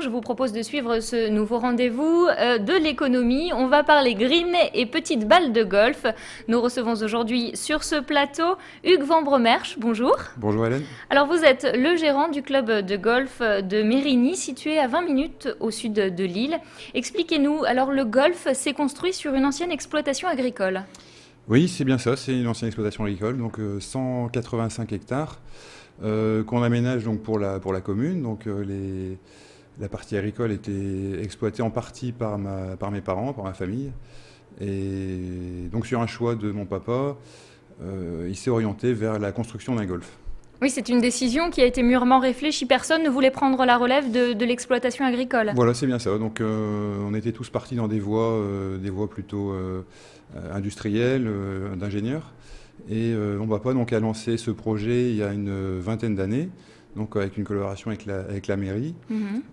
Je vous propose de suivre ce nouveau rendez-vous de l'économie. On va parler green et petites balles de golf. Nous recevons aujourd'hui sur ce plateau Hugues Van Bromersch. Bonjour. Bonjour Hélène. Alors vous êtes le gérant du club de golf de Mérigny, situé à 20 minutes au sud de Lille. Expliquez-nous, alors le golf s'est construit sur une ancienne exploitation agricole. Oui, c'est bien ça, c'est une ancienne exploitation agricole, donc 185 hectares qu'on aménage donc pour la commune. Donc la partie agricole était exploitée en partie par mes parents, par ma famille. Et donc sur un choix de mon papa, il s'est orienté vers la construction d'un golf. Oui, c'est une décision qui a été mûrement réfléchie. Personne ne voulait prendre la relève de l'exploitation agricole. Voilà, c'est bien ça. Donc on était tous partis dans des voies plutôt industrielles, d'ingénieurs. Et mon papa donc a lancé ce projet il y a une vingtaine d'années, donc avec une collaboration avec la mairie.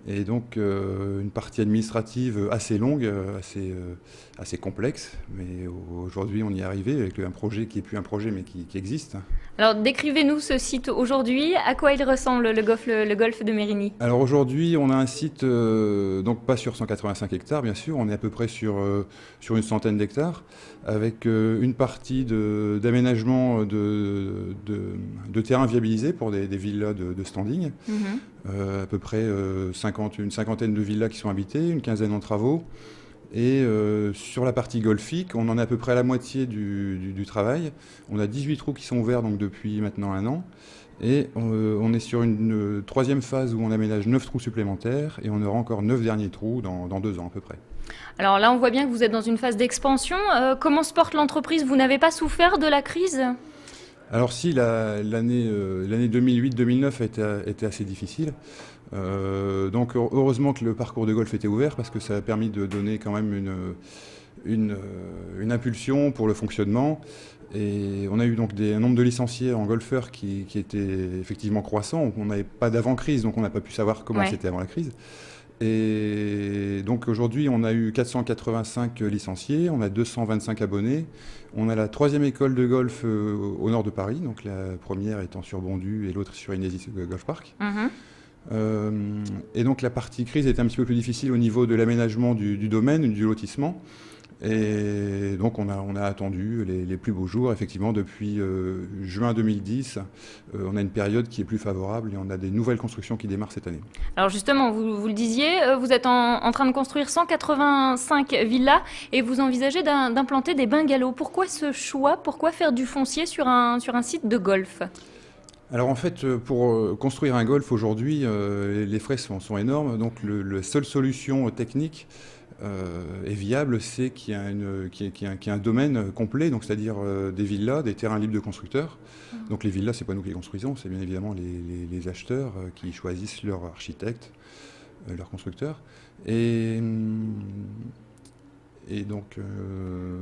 Et donc une partie administrative assez longue, assez complexe. Mais aujourd'hui, on y est arrivé avec un projet qui n'est plus un projet, mais qui existe. Alors décrivez-nous ce site aujourd'hui. À quoi il ressemble le golf de Mérigny? Alors aujourd'hui, on a un site, donc pas sur 185 hectares, bien sûr. On est à peu près sur une centaine d'hectares, avec une partie d'aménagement de terrains viabilisés pour des villas de standing. À peu près une cinquantaine de villas qui sont habitées, une quinzaine en travaux. Et sur la partie golfique, on en est à peu près à la moitié du travail. On a 18 trous qui sont ouverts donc depuis maintenant 1 an. Et on est sur une troisième phase où on aménage 9 trous supplémentaires et on aura encore 9 derniers trous dans 2 ans à peu près. Alors là, on voit bien que vous êtes dans une phase d'expansion. Comment se porte l'entreprise? Vous n'avez pas souffert de la crise? Alors si, l'année 2008-2009 a été assez difficile. Donc heureusement que le parcours de golf était ouvert parce que ça a permis de donner quand même une impulsion pour le fonctionnement. Et on a eu donc un nombre de licenciés en golfeurs qui était effectivement croissant. On n'avait pas d'avant-crise, donc on n'a pas pu savoir comment c'était avant la crise. Et donc aujourd'hui, on a eu 485 licenciés, on a 225 abonnés. On a la 3e école de golf au nord de Paris, donc la première étant sur Bondu et l'autre sur Inésis Golf Park. Et donc la partie crise était un petit peu plus difficile au niveau de l'aménagement du domaine, du lotissement. Et donc on a attendu les plus beaux jours. Effectivement, depuis juin 2010, on a une période qui est plus favorable et on a des nouvelles constructions qui démarrent cette année. Alors justement, vous le disiez, vous êtes en train de construire 185 villas et vous envisagez d'implanter des bungalows. Pourquoi ce choix? Pourquoi faire du foncier sur un site de golf? Alors en fait, pour construire un golf aujourd'hui, les frais sont énormes. Donc la seule solution technique et viable, c'est qu'il y a un domaine complet, donc c'est-à-dire des villas, des terrains libres de constructeurs. Donc les villas, c'est pas nous qui les construisons, c'est bien évidemment les acheteurs qui choisissent leur architecte, leur constructeur. Et donc,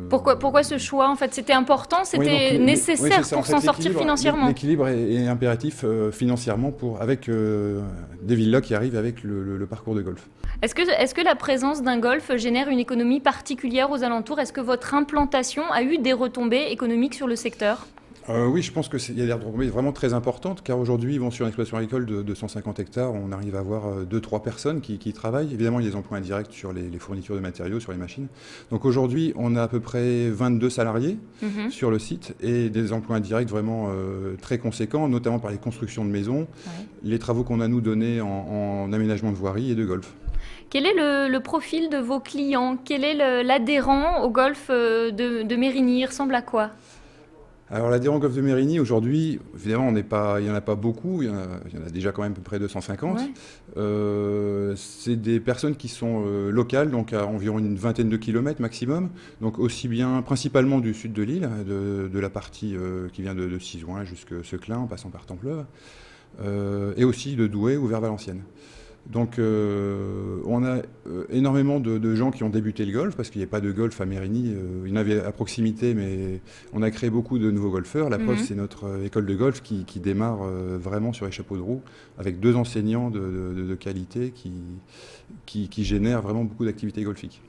Pourquoi ce choix? En fait, c'était important, c'était nécessaire pour s'en sortir financièrement. L'équilibre est impératif financièrement avec des villas qui arrivent avec le parcours de golf. Est-ce que la présence d'un golf génère une économie particulière aux alentours? Est-ce que votre implantation a eu des retombées économiques sur le secteur? Oui, je pense qu'il y a des retombées vraiment très importantes, car aujourd'hui, sur une exploitation agricole de 150 hectares, on arrive à avoir 2-3 personnes qui travaillent. Évidemment, il y a des emplois indirects sur les fournitures de matériaux, sur les machines. Donc aujourd'hui, on a à peu près 22 salariés sur le site et des emplois indirects vraiment très conséquents, notamment par les constructions de maisons, les travaux qu'on a nous donnés en aménagement de voirie et de golf. Quel est le profil de vos clients? Quel est l'adhérent au golf de Mérigny? Il ressemble à quoi? Alors l'adhérent golf de Mérigny, aujourd'hui, évidemment, il n'y en a pas beaucoup, il y en a déjà quand même à peu près 250. C'est des personnes qui sont locales, donc à environ une vingtaine de kilomètres maximum, donc aussi bien principalement du sud de l'île, de la partie qui vient de Sizouin jusqu'à Seclin, en passant par Templeuve, et aussi de Douai ou vers Valenciennes. Donc on a énormément de gens qui ont débuté le golf, parce qu'il n'y a pas de golf à Mérigny. Il y en avait à proximité, mais on a créé beaucoup de nouveaux golfeurs. La preuve, c'est notre école de golf qui démarre vraiment sur les chapeaux de roue, avec 2 enseignants de qualité qui génèrent vraiment beaucoup d'activités golfiques.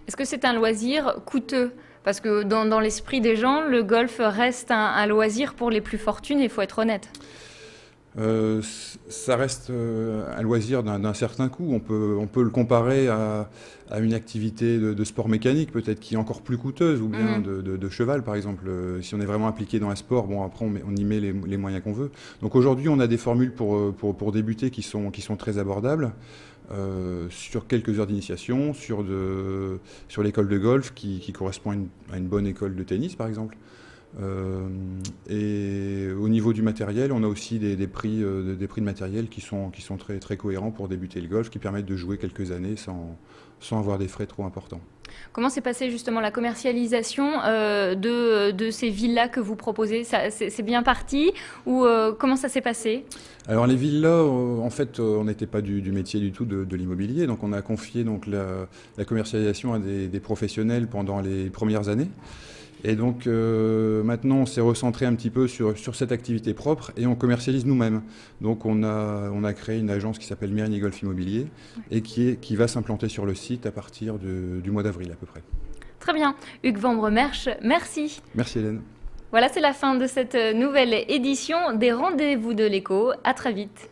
Est-ce que c'est un loisir coûteux? Parce que dans l'esprit des gens, le golf reste un loisir pour les plus fortunés, il faut être honnête. Ça reste un loisir d'un certain coût. On peut le comparer à une activité de sport mécanique, peut-être qui est encore plus coûteuse, ou bien de cheval, par exemple. Si on est vraiment impliqué dans un sport, bon, après, on y met les moyens qu'on veut. Donc aujourd'hui, on a des formules pour débuter qui sont très abordables. Sur quelques heures d'initiation, sur l'école de golf qui correspond à une bonne école de tennis, par exemple. Et au niveau du matériel, on a aussi des prix de matériel qui sont très, très cohérents pour débuter le golf, qui permettent de jouer quelques années sans avoir des frais trop importants. Comment s'est passée justement la commercialisation de ces villas que vous proposez? C'est bien parti ou comment ça s'est passé? Alors les villas, en fait, on n'était pas du métier du tout de l'immobilier, donc on a confié donc, la commercialisation à des professionnels pendant les premières années. Et donc maintenant, on s'est recentré un petit peu sur cette activité propre et on commercialise nous-mêmes. Donc on a créé une agence qui s'appelle Mérigny Golf Immobilier et qui va s'implanter sur le site à partir du mois d'avril à peu près. Très bien. Hugues Vambremersch, merci. Merci Hélène. Voilà, c'est la fin de cette nouvelle édition des Rendez-vous de l'Écho. À très vite.